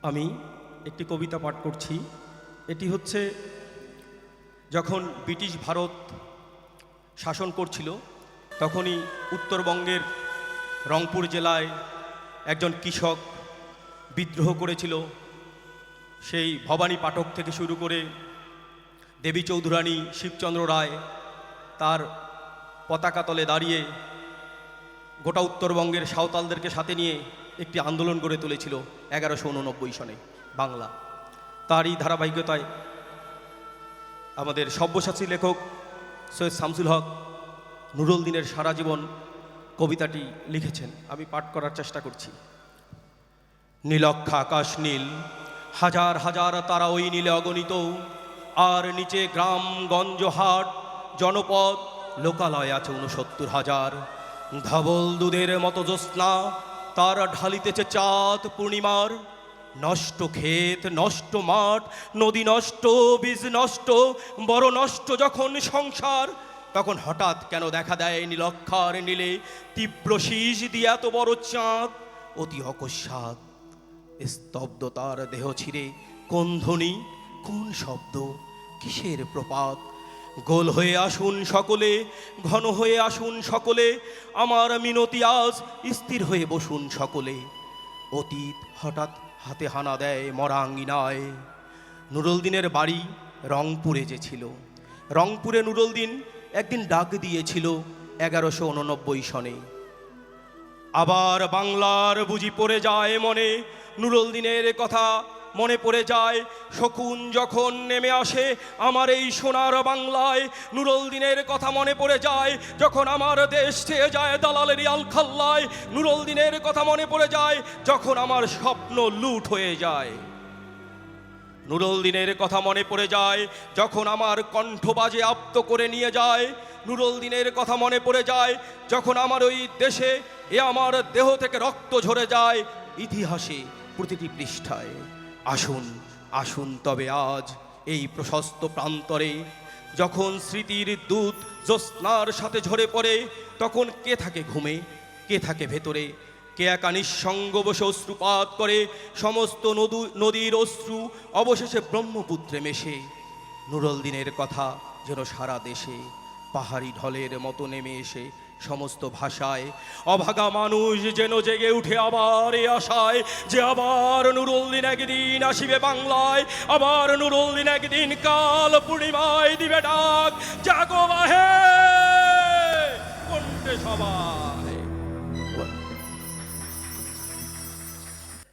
আমি একটি কবিতা পাঠ করছি। এটি হচ্ছে যখন ব্রিটিশ ভারত শাসন করছিল তখনই উত্তরবঙ্গের রংপুর জেলায় একজন কৃষক বিদ্রোহ করেছিল। সেই ভবানী পাঠক থেকে শুরু করে দেবী চৌধুরানী, শিবচন্দ্র রায় তার পতাকা তলে দাঁড়িয়ে গোটা উত্তরবঙ্গের সাঁওতালদেরকে সাথে নিয়ে একটি আন্দোলন গড়ে তুলেছিল 1189 সনে বাংলা। তারই ধারাবাহিকতায় আমাদের সব্যসাচী লেখক সৈয়দ শামসুল হক নুরুল দিনের সারা জীবন কবিতাটি লিখেছেন। আমি পাঠ করার চেষ্টা করছি। নীলক্ষা আকাশ নীল, হাজার হাজার তারা ওই নীলে অগণিত, আর নিচে গ্রাম গঞ্জ হাট জনপদ লোকালয় আছে 69,000। ধবল দুধের মতো জ্যোৎস্না তার ঢালিতেছে চাঁদ পূর্ণিমার। নষ্ট ক্ষেত, নষ্ট মাঠ, নদী নষ্ট, বীজ নষ্ট, বড় নষ্ট যখন সংসার, তখন হঠাৎ কেন দেখা দেয় নীলক্ষার নীলে তীব্র শীষ দিয়ে এত বড় চাঁদ। অতি অকস্মাৎ স্তব্ধতার দেহ ছিঁড়ে কোন ধ্বনি, কোন শব্দ, কিসের প্রপাত? গোল হয়ে আসুন সকলে, ঘন হয়ে আসুন সকলে, আমার মিনতি আজ স্থির হয়ে বসুন সকলে। অতীত হঠাৎ হাতে হানা দেয় মরাঙ্গিনায়। নুরুল দিনের বাড়ি রংপুরে যে ছিল, রংপুরে নুরুল দিন একদিন ডাক দিয়েছিল 1189 সনে। আবার বাংলার বুঝি পড়ে যায় মনে, নুরুল দিনের কথা মনে পড়ে যায়। শকুন যখন নেমে আসে আমার এই সোনার বাংলায়, নুরুল দিনের কথা মনে পড়ে যায়। যখন আমার দেশ ছেয়ে যায় দালালেরই আলখাল্লায়, নুরুল দিনের কথা মনে পড়ে যায়। যখন আমার স্বপ্ন লুট হয়ে যায়, নুরুল দিনের কথা মনে পড়ে যায়। যখন আমার কণ্ঠ বাজে আপ্ত করে নিয়ে যায়, নুরুল দিনের কথা মনে পড়ে যায়। যখন আমার ওই দেশে আমার দেহ থেকে রক্ত ঝরে যায় ইতিহাসে প্রতিটি পৃষ্ঠায়। আসুন আসুন তবে আজ এই প্রশস্ত প্রান্তরে, যখন স্মৃতির দূত জ্যোৎস্নার সাথে ঝরে পড়ে, তখন কে থাকে ঘুমে, কে থাকে ভেতরে? কে একা নিঃসঙ্গ বসে অশ্রুপাত করে? সমস্ত নদীর অশ্রু অবশেষে ব্রহ্মপুত্রে মেশে। নুরুল দিনের কথা যেন সারা দেশে পাহাড়ি ঢলের মতো নেমে এসে সমস্ত ভাষায়। অভাগা মানুষ যেন জেগে উঠে আবার এ আশায় যে আবার নুরুল দিন একদিন আসিবে বাংলায়, আবার নুরুল দিন একদিন কাল পূর্ণিমায় দিবে ডাক, জাগো বাহে কণ্ঠে সবাই।